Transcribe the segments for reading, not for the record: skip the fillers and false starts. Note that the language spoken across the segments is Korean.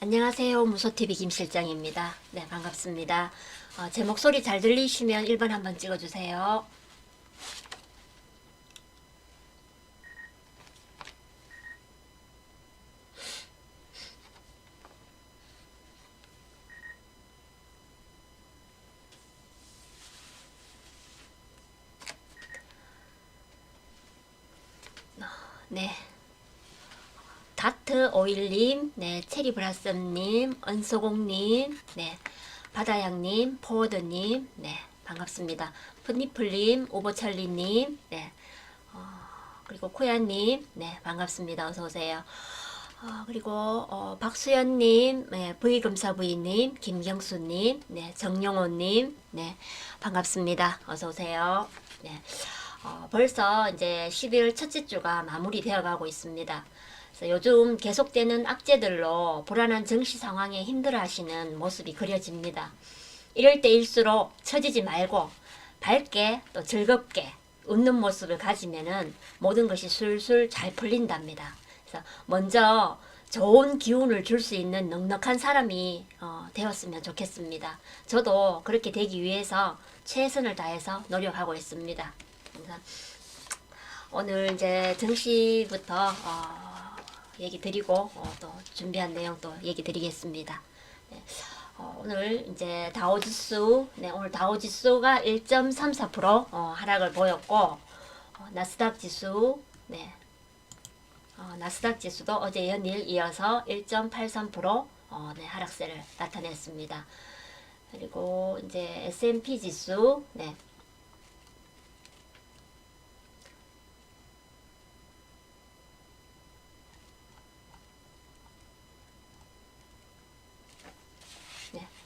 안녕하세요. 무소TV 김실장입니다. 네, 반갑습니다. 제 목소리 잘 들리시면 1번 한번 찍어주세요. 네. 다트 오일님, 네, 체리브라썸님, 은소공님, 네, 바다양님, 포워드님, 네, 반갑습니다. 풋니플님, 오버찰리님, 네, 그리고 코야님, 네, 반갑습니다. 어서오세요. 그리고 박수연님, 네, V금사부인님, 김경수님, 네, 정영호님, 네, 반갑습니다. 어서오세요. 네, 벌써 이제 12월 첫째 주가 마무리되어 가고 있습니다. 그래서 요즘 계속되는 악재들로 불안한 정시 상황에 힘들어하시는 모습이 그려집니다. 이럴 때일수록 처지지 말고 밝게 또 즐겁게 웃는 모습을 가지면은 모든 것이 술술 잘 풀린답니다. 그래서 먼저 좋은 기운을 줄 수 있는 넉넉한 사람이 되었으면 좋겠습니다. 저도 그렇게 되기 위해서 최선을 다해서 노력하고 있습니다. 그래서 오늘 이제 정시부터 얘기 드리고 또 준비한 내용 또 얘기 드리겠습니다. 네. 오늘 이제 다우지수, 네, 오늘 다우지수가 1.34% 하락을 보였고, 나스닥 지수, 네, 나스닥 지수도 어제 연일 이어서 1.83% 네, 하락세를 나타냈습니다. 그리고 이제 S&P 지수, 네,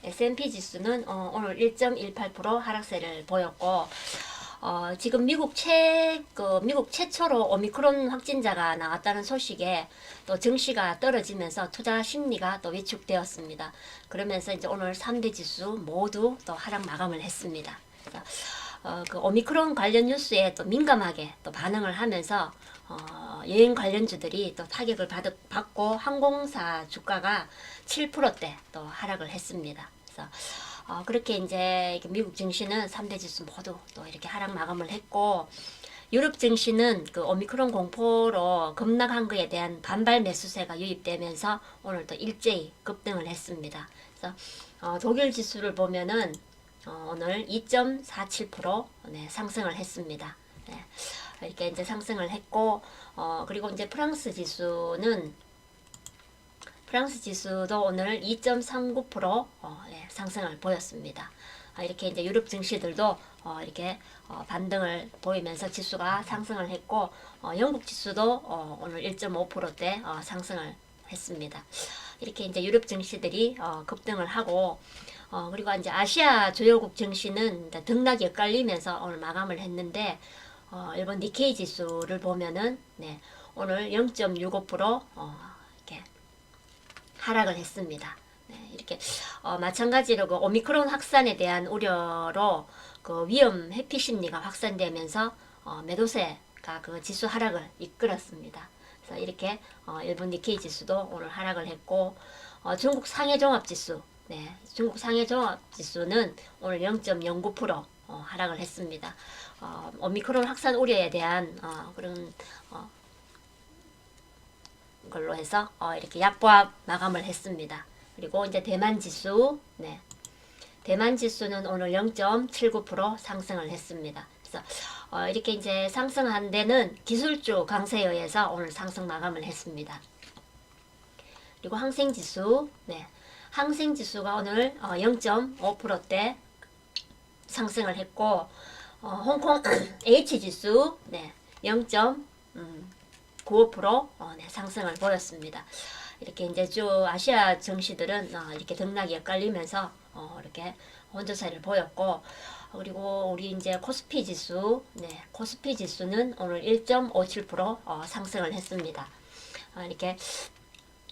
S&P 지수는 오늘 1.18% 하락세를 보였고, 지금 미국 최초로 오미크론 확진자가 나왔다는 소식에 또 증시가 떨어지면서 투자 심리가 또 위축되었습니다. 그러면서 이제 오늘 3대 지수 모두 또 하락 마감을 했습니다. 그 오미크론 관련 뉴스에 또 민감하게 또 반응을 하면서 여행 관련주들이 또 타격을 받고 항공사 주가가 7%대 또 하락을 했습니다. 그래서 그렇게 이제 미국 증시는 3대 지수 모두 또 이렇게 하락 마감을 했고, 유럽 증시는 그 오미크론 공포로 급락한 것에 대한 반발 매수세가 유입되면서 오늘 또 일제히 급등을 했습니다. 그래서 독일 지수를 보면은 오늘 2.47% 네, 상승을 했습니다. 네, 이렇게 이제 상승을 했고, 그리고 이제 프랑스 지수도 오늘 2.39% 예, 상승을 보였습니다. 이렇게 이제 유럽 증시들도 이렇게 반등을 보이면서 지수가 상승을 했고, 영국 지수도 오늘 1.5%대 상승을 했습니다. 이렇게 이제 유럽 증시들이 급등을 하고, 그리고 이제 아시아 주요국 증시는 등락이 엇갈리면서 오늘 마감을 했는데, 일본 니케이 지수를 보면은 네, 오늘 0.65% 이렇게 하락을 했습니다. 네, 이렇게 마찬가지로 그 오미크론 확산에 대한 우려로 그 위험 회피 심리가 확산되면서 매도세가 그 지수 하락을 이끌었습니다. 그래서 이렇게 일본 니케이 지수도 오늘 하락을 했고, 중국 상해 종합 지수, 네, 중국 상해 종합 지수는 오늘 0.09% 하락을 했습니다. 오미크론 확산 우려에 대한 그런 걸로 해서 이렇게 약보합 마감을 했습니다. 그리고 이제 대만 지수, 네, 대만 지수는 오늘 0.79% 상승을 했습니다. 그래서 이렇게 이제 상승한 데는 기술주 강세에 의해서 오늘 상승 마감을 했습니다. 그리고 항생지수, 네, 항생지수가 오늘 0.5%대 상승을 했고, 홍콩 H지수, 네, 0.95% 네, 상승을 보였습니다. 이렇게 이제 주 아시아 증시들은 이렇게 등락이 엇갈리면서 이렇게 혼조세를 보였고, 그리고 우리 이제 코스피 지수, 네, 코스피 지수는 오늘 1.57% 상승을 했습니다. 이렇게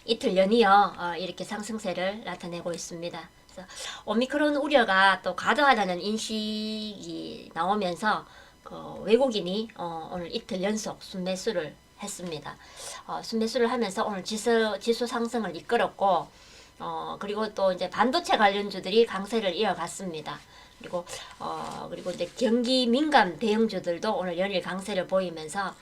이틀 연이어 이렇게 상승세를 나타내고 있습니다. 그래서 오미크론 우려가 또 과도하다는 인식이 나오면서 그 외국인이 오늘 이틀 연속 순매수를 했습니다. 순매수를 하면서 오늘 지수 상승을 이끌었고, 그리고 또 이제 반도체 관련주들이 강세를 이어갔습니다. 그리고 이제 경기 민감 대형주들도 오늘 연일 강세를 보이면서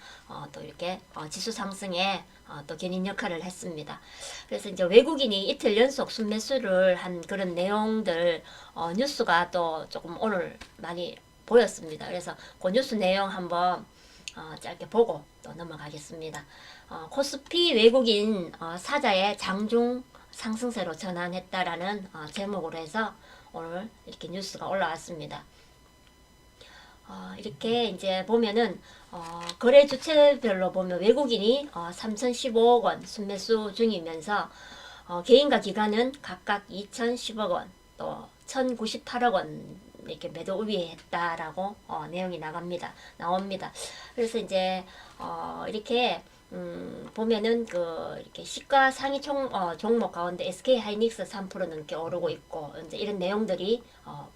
또 이렇게 지수 상승에 또 견인 역할을 했습니다. 그래서 이제 외국인이 이틀 연속 순매수를 한 그런 내용들 뉴스가 또 조금 오늘 많이 보였습니다. 그래서 그 뉴스 내용 한번 짧게 보고 또 넘어가겠습니다. 코스피 외국인 사자의 장중 상승세로 전환했다라는 제목으로 해서 오늘 이렇게 뉴스가 올라왔습니다. 이렇게 이제 보면은 거래 주체별로 보면 외국인이 3,015억 원 순매수 중이면서 개인과 기관은 각각 2,010억 원, 또 1,098억 원 이렇게 매도 우위했다라고 내용이 나옵니다. 그래서 이제 이렇게 보면은 이렇게 시가 상위 종목 가운데 SK 하이닉스 3% 넘게 오르고 있고 이제 이런 내용들이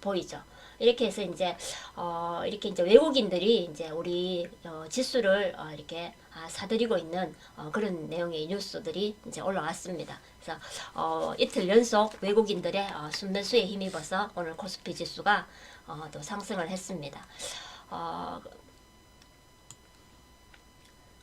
보이죠. 이렇게 해서 이렇게 이제 외국인들이 이제 우리 지수를 이렇게 사들이고 있는 그런 내용의 뉴스들이 이제 올라왔습니다. 그래서 이틀 연속 외국인들의 순매수에 힘입어서 오늘 코스피 지수가 또 상승을 했습니다.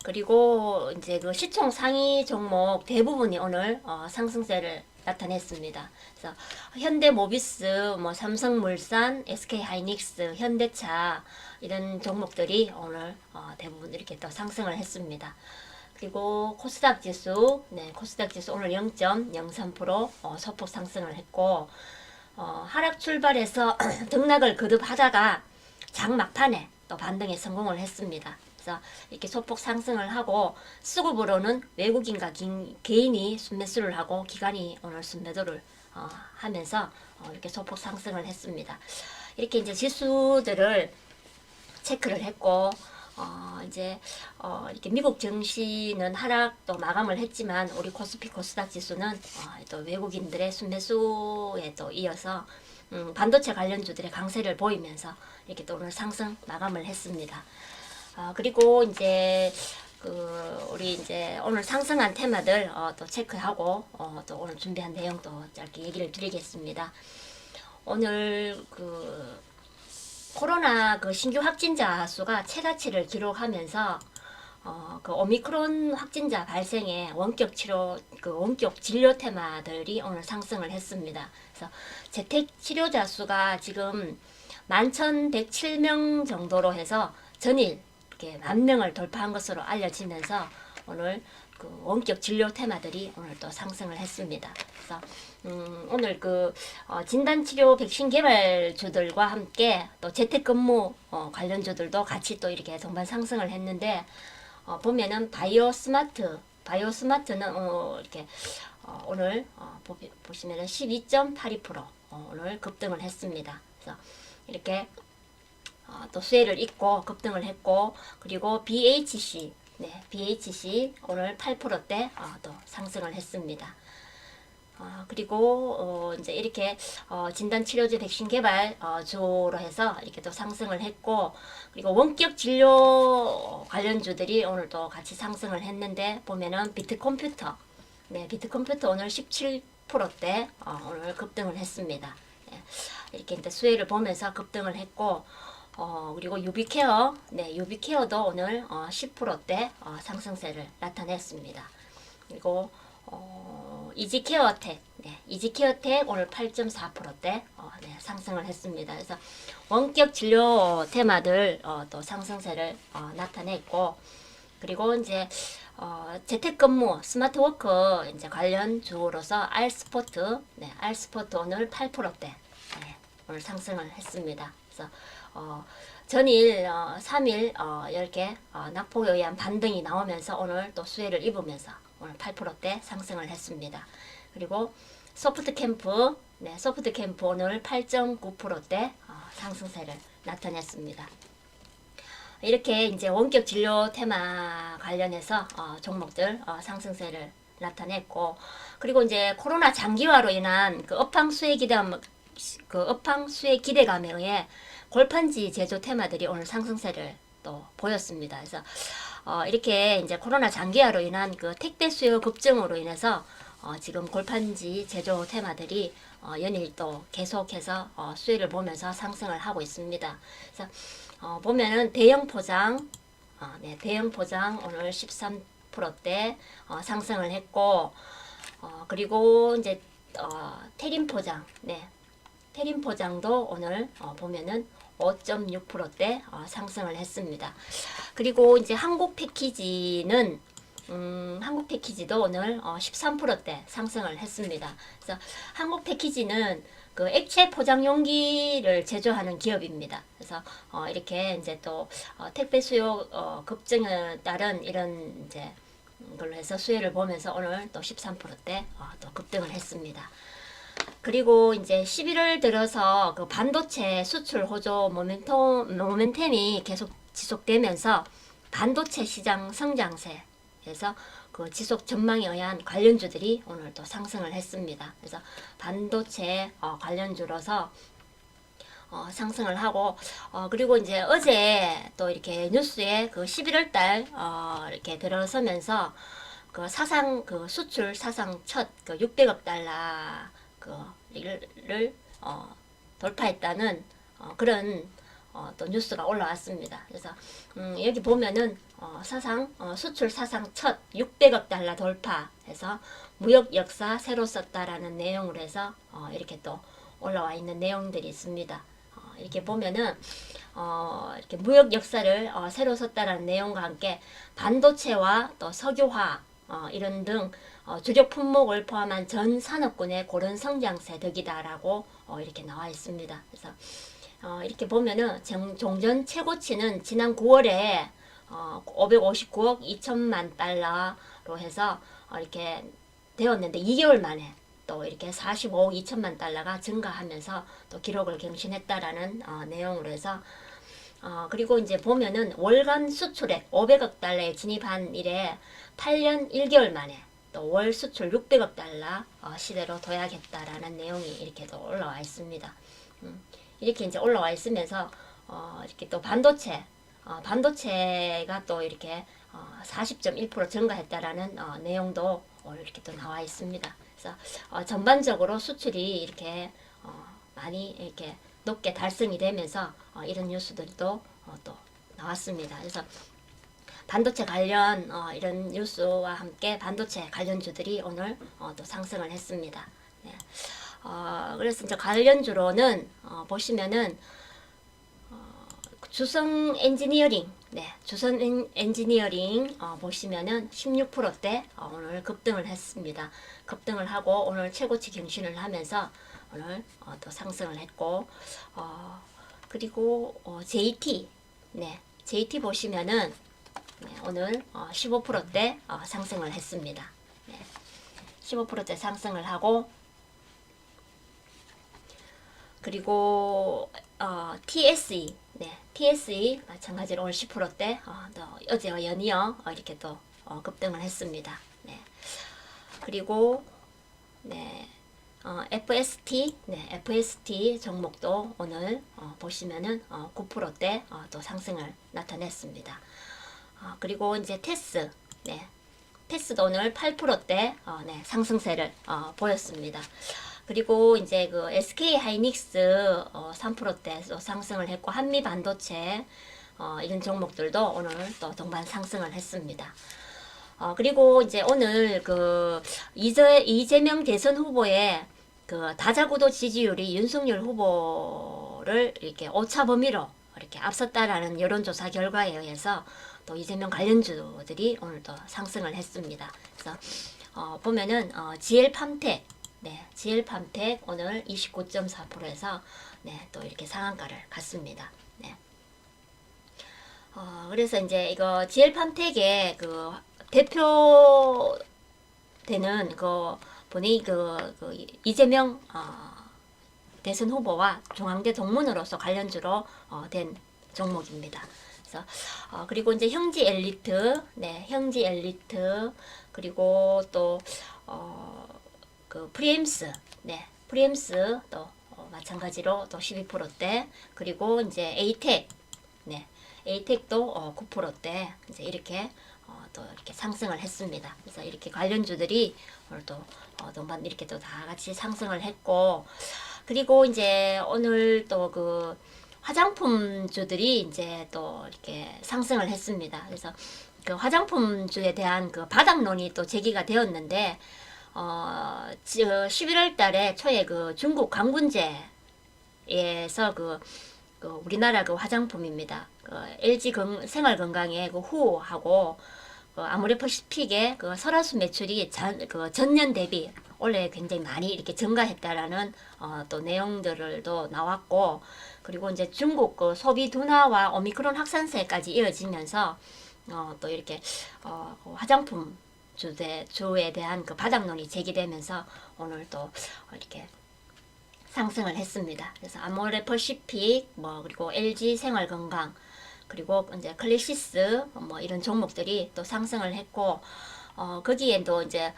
그리고 이제 그 시총 상위 종목 대부분이 오늘 상승세를 나타냈습니다. 그래서 현대모비스, 삼성물산, SK하이닉스, 현대차 이런 종목들이 오늘 대부분 이렇게 또 상승을 했습니다. 그리고 코스닥 지수, 코스닥 지수 오늘 0.03% 소폭 상승을 했고 하락 출발해서 등락을 거듭하다가 장 막판에 또 반등에 성공을 했습니다. 그래서 이렇게 소폭 상승을 하고 수급으로는 외국인과 개인이 순매수를 하고 기관이 오늘 순매도를 하면서 이렇게 소폭 상승을 했습니다. 이렇게 이제 지수들을 체크를 했고 이렇게 미국 증시는 하락도 마감을 했지만 우리 코스피 코스닥 지수는 또 외국인들의 순매수에 또 이어서 반도체 관련주들의 강세를 보이면서 이렇게 또 오늘 상승 마감을 했습니다. 그리고 이제 우리 이제 오늘 상승한 테마들 또 체크하고 또 오늘 준비한 내용 또 짧게 얘기를 드리겠습니다. 오늘 코로나 신규 확진자 수가 최다치를 기록하면서 오미크론 확진자 발생에 원격 진료 테마들이 오늘 상승을 했습니다. 그래서 재택 치료자 수가 지금 11,107명 정도로 해서 전일 이렇게 10,000명을 돌파한 것으로 알려지면서 오늘 원격 진료 테마들이 오늘 또 상승을 했습니다. 그래서 오늘 진단치료 백신 개발주들과 함께 또 재택근무 관련주들도 같이 또 이렇게 동반 상승을 했는데 보면은 바이오스마트는 이렇게 오늘 보시면은 12.82% 오늘 급등을 했습니다. 그래서 이렇게 또 수혜를 잇고 급등을 했고 그리고 BHC 오늘 8%대 또 상승을 했습니다. 그리고 이제 이렇게 진단치료제 백신 개발 주로 해서 이렇게 또 상승을 했고 그리고 원격 진료 관련주들이 오늘 또 같이 상승을 했는데 보면은 비트컴퓨터 오늘 17%대 오늘 급등을 했습니다. 이렇게 이제 수혜를 보면서 급등을 했고 그리고 유비케어도 오늘 10%대 상승세를 나타냈습니다. 그리고 이지케어텍 오늘 8.4%대 상승을 했습니다. 그래서 원격 진료 테마들 또 상승세를 나타냈고 그리고 이제 재택근무 스마트워크 이제 관련 주로서 알스포트 오늘 8%대 오늘 상승을 했습니다. 그래서 전일 3일 이렇게 낙폭에 의한 반등이 나오면서 오늘 또 수혜를 입으면서 오늘 8%대 상승을 했습니다. 그리고 소프트캠프 오늘 8.9%대 상승세를 나타냈습니다. 이렇게 이제 원격 진료 테마 관련해서 종목들 상승세를 나타냈고 그리고 이제 코로나 장기화로 인한 업황 수혜 기대감에 의해 골판지 제조 테마들이 오늘 상승세를 또 보였습니다. 그래서 이렇게 이제 코로나 장기화로 인한 택배 수요 급증으로 인해서 지금 골판지 제조 테마들이 연일 또 계속해서 수혜를 보면서 상승을 하고 있습니다. 그래서 보면은 대형 포장, 네, 대형 포장 오늘 13%대 상승을 했고, 그리고 이제 테린 포장, 네, 테린 포장도 오늘 보면은 5.6%대 상승을 했습니다. 그리고 이제 한국 패키지는 한국 패키지도 오늘 13%대 상승을 했습니다. 그래서 한국 패키지는 그 액체 포장 용기를 제조하는 기업입니다. 그래서 이렇게 이제 또 택배 수요 급증에 따른 이런 이제 걸로 해서 수혜를 보면서 오늘 또 13%대 또 급등을 했습니다. 그리고 이제 11월 들어서 그 반도체 수출 호조 모멘텀이 계속 지속되면서 반도체 시장 성장세에서 그 지속 전망에 의한 관련주들이 오늘 또 상승을 했습니다. 그래서 반도체 관련주로서 상승을 하고, 그리고 이제 어제 또 이렇게 뉴스에 그 11월 달 이렇게 들어서면서 그 사상 그 수출 사상 첫 그 600억 달러 그를 돌파했다는 그런 또 뉴스가 올라왔습니다. 그래서 여기 보면은 사상 수출 사상 첫 600억 달러 돌파해서 무역 역사 새로 썼다라는 내용으로 해서 이렇게 또 올라와 있는 내용들이 있습니다. 이렇게 보면은 이렇게 무역 역사를 새로 썼다라는 내용과 함께 반도체와 또 석유화 이런 등 주력 품목을 포함한 전 산업군의 고른 성장세 덕이다라고 이렇게 나와 있습니다. 그래서 이렇게 보면은 종전 최고치는 지난 9월에 559억 2천만 달러로 해서 이렇게 되었는데 2개월 만에 또 이렇게 45억 2천만 달러가 증가하면서 또 기록을 경신했다라는 내용으로 해서 그리고 이제 보면은 월간 수출액 500억 달러에 진입한 이래 8년 1개월 만에 또 월 수출 600억 달러 시대로 도약했다라는 내용이 이렇게 또 올라와 있습니다. 이렇게 이제 올라와 있으면서 이렇게 또 반도체가 또 이렇게 40.1% 증가했다라는 내용도 이렇게 또 나와 있습니다. 그래서 전반적으로 수출이 이렇게 많이 이렇게 높게 달성이 되면서 이런 뉴스들도 또 나왔습니다. 그래서 반도체 관련 이런 뉴스와 함께 반도체 관련주들이 오늘 또 상승을 했습니다. 네. 그래서 이제 관련주로는 보시면은 주성 엔지니어링, 네, 주성 엔지니어링 보시면은 16%대 오늘 급등을 했습니다. 급등을 하고 오늘 최고치 경신을 하면서 오늘 또 상승을 했고, 그리고 JT, 네, JT 보시면은 네, 오늘 15%대 상승을 했습니다. 네, 15%대 상승을 하고, 그리고 TSE, 네, TSE 마찬가지로 오늘 10%대 어제와 연이어 이렇게 또 급등을 했습니다. 네, 그리고 네, FST, 네, FST 종목도 오늘 보시면은 9%대 또 상승을 나타냈습니다. 그리고 이제 테스, 네, 테스도 오늘 8%대 네, 상승세를 보였습니다. 그리고 이제 그 SK 하이닉스 3%대 또 상승을 했고 한미 반도체 이런 종목들도 오늘 또 동반 상승을 했습니다. 그리고 이제 오늘 그 이재명 대선 후보의 그 다자구도 지지율이 윤석열 후보를 이렇게 오차 범위로 이렇게 앞섰다라는 여론조사 결과에 의해서 또 이재명 관련주들이 오늘 또 상승을 했습니다. 그래서 보면은 GL팜텍, 네, GL팜텍 오늘 29.4%에서 네, 또 이렇게 상한가를 갔습니다. 네. 그래서 이제 이거 GL팜텍의 그 대표 되는 그 분이 그 이재명 대선 후보와 중앙대 동문으로서 관련주로 된 종목입니다. 그래서 그리고 이제 형지 엘리트, 네, 형지 엘리트 그리고 또 그 프리엠스, 네, 프리엠스 또 마찬가지로 또 12%대 그리고 이제 에이텍, 네, 에이텍도 9%대 이제 이렇게 또 이렇게 상승을 했습니다. 그래서 이렇게 관련주들이 오늘 또 동반 이렇게 또 다 같이 상승을 했고, 그리고 이제 오늘 또 그 화장품주들이 이제 또 이렇게 상승을 했습니다. 그래서 그 화장품주에 대한 그 바닥론이 또 제기가 되었는데, 11월 달에 초에 그 중국 광군제에서 그 우리나라 그 화장품입니다. 그 LG 생활건강의 그 후하고 그 아모레퍼시픽의 그 설화수 매출이 그 전년 대비 올해 굉장히 많이 이렇게 증가했다라는 또 내용들을 또 나왔고, 그리고 이제 중국 그 소비 둔화와 오미크론 확산세까지 이어지면서 또 이렇게 화장품 주에 대한 그 바닥론이 제기되면서 오늘 또 이렇게 상승을 했습니다. 그래서 아모레퍼시픽 그리고 LG 생활건강 그리고 이제 클래시스 이런 종목들이 또 상승을 했고, 거기에도 이제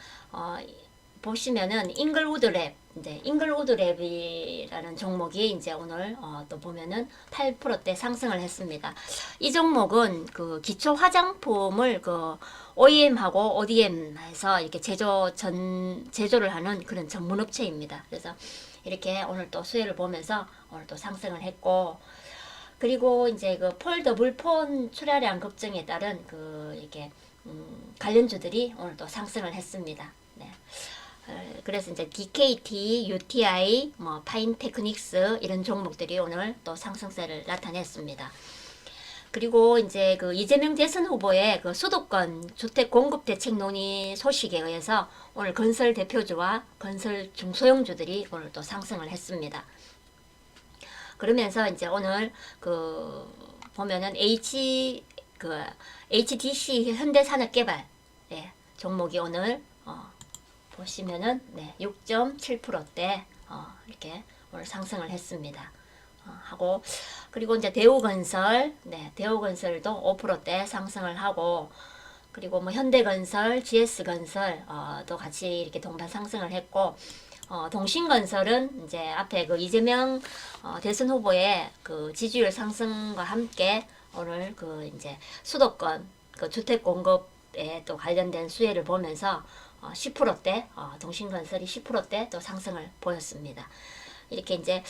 보시면은 잉글우드랩이라는 종목이 이제 오늘 또 보면은 8%대 상승을 했습니다. 이 종목은 그 기초 화장품을 그 OEM하고 ODM에서 이렇게 제조를 하는 그런 전문 업체입니다. 그래서 이렇게 오늘 또 수혜를 보면서 오늘 또 상승을 했고, 그리고 이제 그 폴더블 폰 출하량 급증에 따른 그 이렇게 관련주들이 오늘 또 상승을 했습니다. 네. 그래서 이제 DKT, UTI, 파인테크닉스 이런 종목들이 오늘 또 상승세를 나타냈습니다. 그리고 이제 그 이재명 대선 후보의 그 수도권 주택 공급 대책 논의 소식에 의해서 오늘 건설 대표주와 건설 중소형주들이 오늘 또 상승을 했습니다. 그러면서 이제 오늘 그 보면은 HDC 현대산업개발 종목이 오늘 보시면은 6.7%대 이렇게 오늘 상승을 했습니다. 하고, 그리고 이제 대우건설도 5%대 상승을 하고, 그리고 현대건설, GS건설도 같이 이렇게 동반 상승을 했고, 동신건설은 이제 앞에 그 이재명 대선 후보의 그 지지율 상승과 함께 오늘 그 이제 수도권 그 주택 공급에 또 관련된 수혜를 보면서 10%대 동신건설이 10%대 또 상승을 보였습니다. 이렇게 이제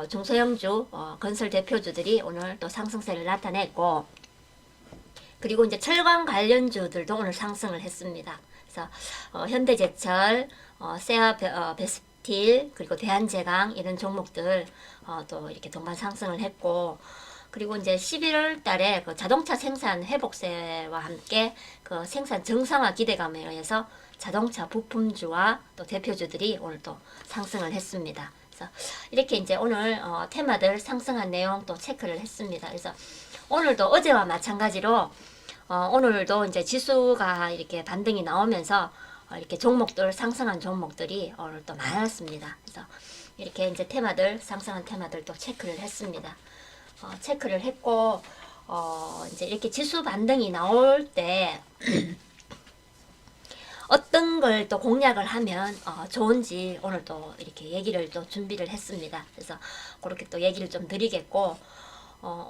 중소형주 건설 대표주들이 오늘 또 상승세를 나타냈고, 그리고 이제 철강 관련주들도 오늘 상승을 했습니다. 그래서 현대제철, 세아베스틸 그리고 대한제강 이런 종목들 또 이렇게 동반 상승을 했고, 그리고 이제 11월 달에 그 자동차 생산 회복세와 함께 그 생산 정상화 기대감에 의해서 자동차 부품주와 또 대표주들이 오늘 또 상승을 했습니다. 그래서 이렇게 이제 오늘 테마들 상승한 내용 또 체크를 했습니다. 그래서 오늘도 어제와 마찬가지로 오늘도 이제 지수가 이렇게 반등이 나오면서 이렇게 종목들 상승한 종목들이 오늘 또 많았습니다. 그래서 이렇게 이제 상승한 테마들 또 체크를 했습니다. 체크를 했고, 이제 이렇게 지수 반등이 나올 때 어떤 걸 또 공략을 하면 좋은지 오늘 또 이렇게 얘기를 또 준비를 했습니다. 그래서 그렇게 또 얘기를 좀 드리겠고,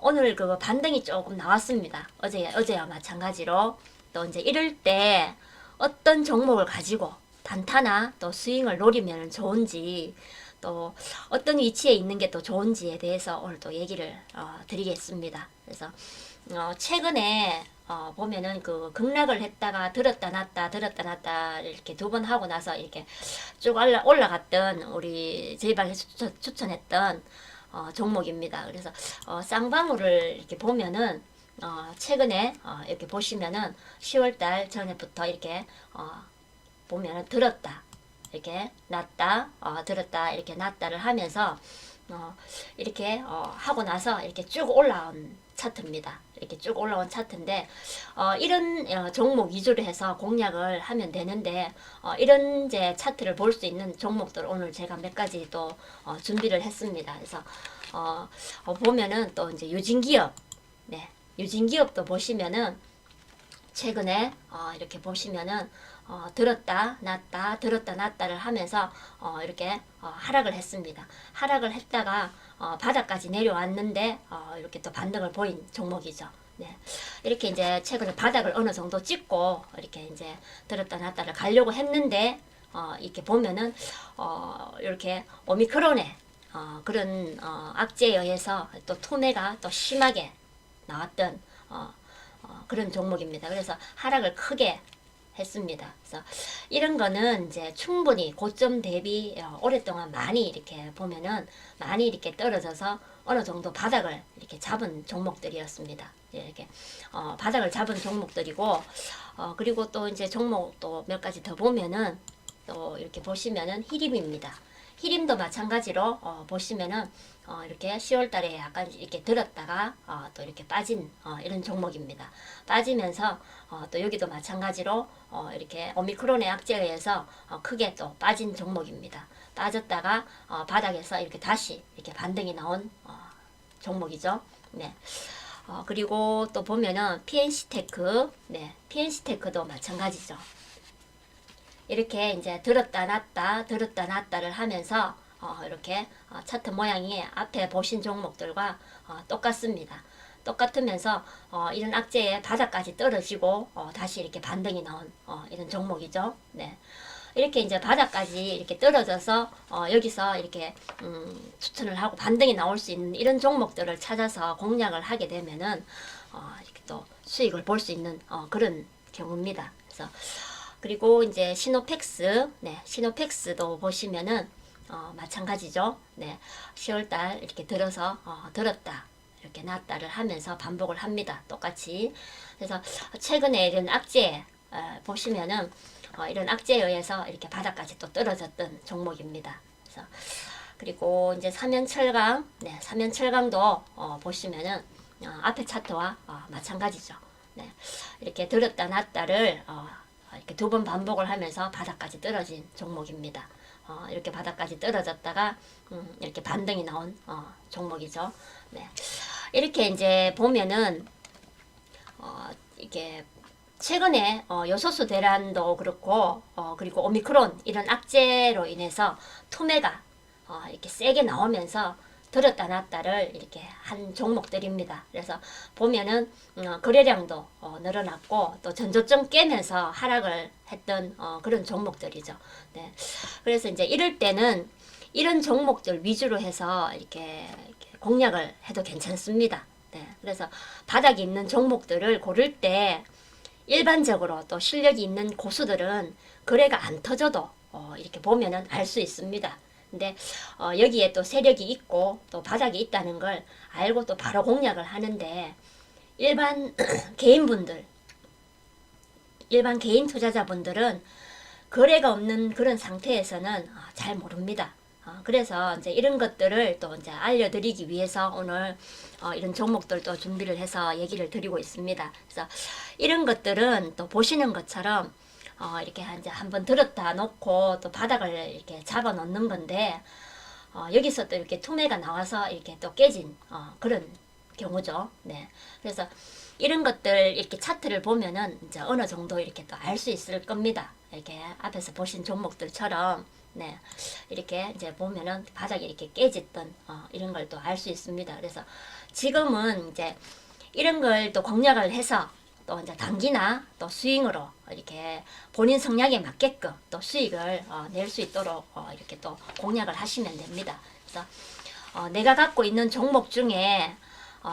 오늘 그 반등이 조금 나왔습니다. 어제와 마찬가지로 또 이제 이럴 때 어떤 종목을 가지고 단타나 또 스윙을 노리면 좋은지, 또 어떤 위치에 있는 게 또 좋은지에 대해서 오늘 또 얘기를 드리겠습니다. 그래서 최근에 보면은 그 급락을 했다가 들었다 놨다 이렇게 두 번 하고 나서 이렇게 쭉 올라갔던 우리 저희 방에서 추천했던 종목입니다. 그래서 쌍방울을 이렇게 보면은 최근에 이렇게 보시면은 10월달 전에부터 이렇게 보면은 들었다 이렇게 놨다 들었다 이렇게 놨다를 하면서 이렇게 하고 나서 이렇게 쭉 올라온 차트입니다. 이렇게 쭉 올라온 차트인데 이런 종목 위주로 해서 공략을 하면 되는데 이런 이제 차트를 볼 수 있는 종목들 오늘 제가 몇 가지 또 준비를 했습니다. 그래서 보면은 또 이제 유진기업, 유진기업도 보시면은 최근에 이렇게 보시면은 들었다 놨다를 하면서 이렇게 하락을 했습니다. 하락을 했다가 바닥까지 내려왔는데 이렇게 또 반등을 보인 종목이죠. 네. 이렇게 이제 최근에 바닥을 어느 정도 찍고 이렇게 이제 들었다 놨다를 가려고 했는데 이렇게 보면은 이렇게 오미크론의 그런 악재에 의해서 또 투매가 또 심하게 나왔던 그런 종목입니다. 그래서 하락을 크게 했습니다. 그래서 이런 거는 이제 충분히 고점 대비 오랫동안 많이 이렇게 보면은 많이 이렇게 떨어져서 어느 정도 바닥을 이렇게 잡은 종목들이었습니다. 이렇게 바닥을 잡은 종목들이고 그리고 또 이제 종목 또 몇 가지 더 보면은 또 이렇게 보시면은 히림입니다. 히림도 마찬가지로 보시면은 이렇게 10월달에 약간 이렇게 들었다가 또 이렇게 빠진 이런 종목입니다. 빠지면서 또 여기도 마찬가지로 이렇게 오미크론의 악재에 의해서 크게 또 빠진 종목입니다. 빠졌다가 바닥에서 이렇게 다시 이렇게 반등이 나온 종목이죠. 네. 그리고 또 보면은 PNC테크, 네, PNC테크도 마찬가지죠. 이렇게 이제 들었다 놨다를 하면서 이렇게 차트 모양이 앞에 보신 종목들과 똑같습니다. 똑같으면서 이런 악재의 바닥까지 떨어지고 다시 이렇게 반등이 나온 이런 종목이죠. 네. 이렇게 이제 바닥까지 이렇게 떨어져서 여기서 이렇게 추천을 하고 반등이 나올 수 있는 이런 종목들을 찾아서 공략을 하게 되면은 이렇게 또 수익을 볼 수 있는 그런 경우입니다. 그래서 그리고 이제 시노펙스, 네, 시노펙스도 보시면은 마찬가지죠. 네, 10월달 이렇게 들어서 들었다 이렇게 놨다를 하면서 반복을 합니다. 똑같이. 그래서 최근에 이런 악재 보시면은 이런 악재에 의해서 이렇게 바닥까지 또 떨어졌던 종목입니다. 그래서 그리고 이제 삼연철강, 네, 삼연철강도 보시면은 앞에 차트와 마찬가지죠. 네, 이렇게 들었다 놨다를 이렇게 두 번 반복을 하면서 바닥까지 떨어진 종목입니다. 이렇게 바닥까지 떨어졌다가 이렇게 반등이 나온 종목이죠. 네. 이렇게 이제 보면은 이게 최근에 요소수 대란도 그렇고 그리고 오미크론 이런 악재로 인해서 투매가 이렇게 세게 나오면서 들었다 놨다를 이렇게 한 종목들입니다. 그래서 보면은 거래량도 늘어났고 또 전조점 깨면서 하락을 했던 그런 종목들이죠. 네. 그래서 이제 이럴 때는 이런 종목들 위주로 해서 이렇게 공략을 해도 괜찮습니다. 네. 그래서 바닥이 있는 종목들을 고를 때 일반적으로 또 실력이 있는 고수들은 거래가 안 터져도 이렇게 보면은 알 수 있습니다. 근데 여기에 또 세력이 있고 또 바닥이 있다는 걸 알고 또 바로 공략을 하는데 일반 개인분들, 일반 개인 투자자분들은 거래가 없는 그런 상태에서는 잘 모릅니다. 그래서 이제 이런 것들을 또 이제 알려드리기 위해서 오늘 이런 종목들도 준비를 해서 얘기를 드리고 있습니다. 그래서 이런 것들은 또 보시는 것처럼 이렇게 이제 한번 들었다 놓고 또 바닥을 이렇게 잡아 놓는 건데 여기서 또 이렇게 투매가 나와서 이렇게 또 깨진 그런 경우죠. 네. 그래서 이런 것들 이렇게 차트를 보면은 이제 어느 정도 이렇게 또 알 수 있을 겁니다. 이렇게 앞에서 보신 종목들처럼 네. 이렇게 이제 보면은 바닥이 이렇게 깨졌던 이런 걸 또 알 수 있습니다. 그래서 지금은 이제 이런 걸 또 공략을 해서 또 이제 단기나 또 스윙으로 이렇게 본인 성향에 맞게끔 또 수익을 낼 수 있도록 이렇게 또 공략을 하시면 됩니다. 그래서 내가 갖고 있는 종목 중에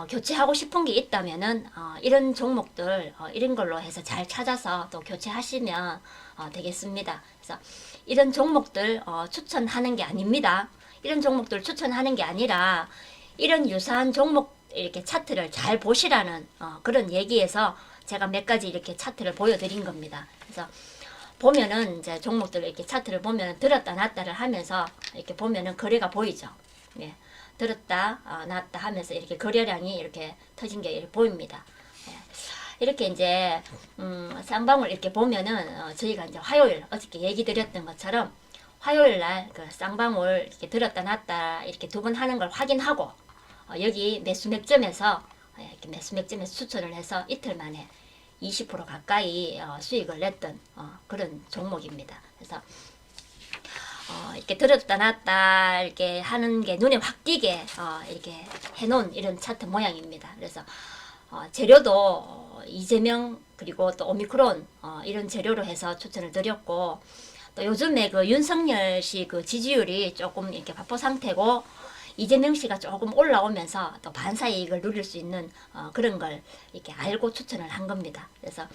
교체하고 싶은 게 있다면은 이런 종목들 이런 걸로 해서 잘 찾아서 또 교체하시면 되겠습니다. 그래서 이런 종목들 추천하는 게 아닙니다. 이런 종목들 추천하는 게 아니라 이런 유사한 종목 이렇게 차트를 잘 보시라는 그런 얘기에서 제가 몇 가지 이렇게 차트를 보여드린 겁니다. 그래서 보면은 이제 종목들 이렇게 차트를 보면은 들었다 놨다를 하면서 이렇게 보면은 거래가 보이죠. 네. 들었다 놨다 하면서 이렇게 거래량이 이렇게 터진 게 이렇게 보입니다. 네. 이렇게 이제 쌍방울 이렇게 보면은 저희가 이제 화요일 어저께 얘기 드렸던 것처럼 화요일 날 그 쌍방울 이렇게 들었다 놨다 이렇게 두 번 하는 걸 확인하고 여기 매수 맥점에서 이렇게 매수 맥점에서 추천을 해서 이틀 만에 20% 가까이 수익을 냈던 그런 종목입니다. 그래서 이렇게 들었다 놨다 이렇게 하는 게 눈에 확 띄게 이렇게 해놓은 이런 차트 모양입니다. 그래서 재료도 이재명 그리고 또 오미크론 이런 재료로 해서 추천을 드렸고, 또 요즘에 그 윤석열 씨 그 지지율이 조금 이렇게 바포 상태고 이재명 씨가 조금 올라오면서 또 반사이익을 누릴 수 있는 그런 걸 이렇게 알고 추천을 한 겁니다. 그래서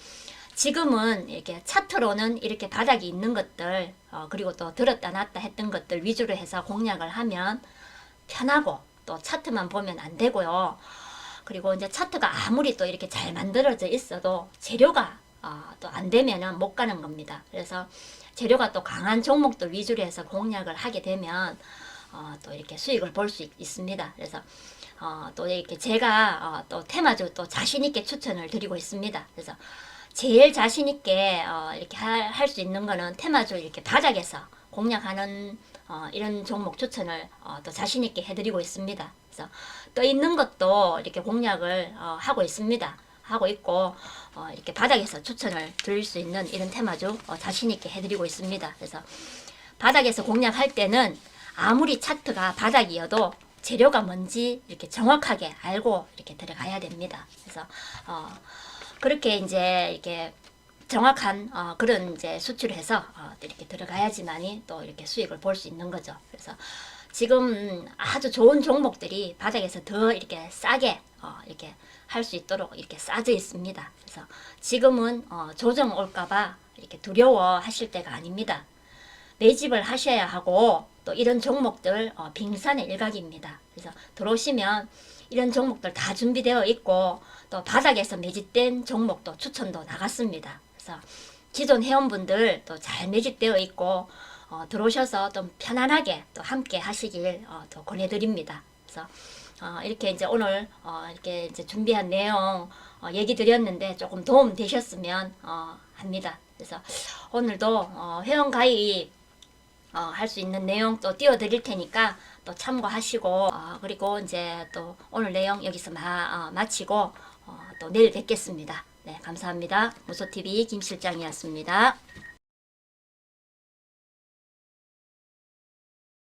지금은 이렇게 차트로는 이렇게 바닥이 있는 것들 그리고 또 들었다 놨다 했던 것들 위주로 해서 공략을 하면 편하고, 또 차트만 보면 안 되고요. 그리고 이제 차트가 아무리 또 이렇게 잘 만들어져 있어도 재료가 또 안 되면은 못 가는 겁니다. 그래서 재료가 또 강한 종목들 위주로 해서 공략을 하게 되면 또 이렇게 수익을 볼 수 있습니다. 그래서 또 이렇게 제가 또 테마주 또 자신 있게 추천을 드리고 있습니다. 그래서 제일 자신 있게 이렇게 할 수 있는 거는 테마주 이렇게 바닥에서 공략하는 이런 종목 추천을 또 자신 있게 해드리고 있습니다. 그래서 떠 있는 것도 이렇게 공략을 하고 있습니다. 하고 있고 이렇게 바닥에서 추천을 드릴 수 있는 이런 테마주 자신 있게 해드리고 있습니다. 그래서 바닥에서 공략할 때는 아무리 차트가 바닥이어도 재료가 뭔지 이렇게 정확하게 알고 이렇게 들어가야 됩니다. 그래서 그렇게 이제 이렇게 정확한 그런 이제 수출을 해서 이렇게 들어가야지만이 또 이렇게 수익을 볼 수 있는 거죠. 그래서 지금 아주 좋은 종목들이 바닥에서 더 이렇게 싸게 이렇게 할 수 있도록 이렇게 싸져 있습니다. 그래서 지금은 조정 올까봐 이렇게 두려워하실 때가 아닙니다. 매집을 하셔야 하고, 또 이런 종목들 빙산의 일각입니다. 그래서 들어오시면 이런 종목들 다 준비되어 있고, 또 바닥에서 매집된 종목도 추천도 나갔습니다. 그래서 기존 회원분들 또 잘 매집되어 있고 들어오셔서 좀 편안하게 또 함께 하시길 또 권해드립니다. 그래서 이렇게 이제 오늘 이렇게 이제 준비한 내용 얘기 드렸는데 조금 도움 되셨으면 합니다. 그래서 오늘도 회원 가입 할 수 있는 내용 또 띄워드릴 테니까 또 참고하시고, 그리고 이제 또 오늘 내용 여기서 마치고 또 내일 뵙겠습니다. 네, 감사합니다. 무소TV 김 실장이었습니다.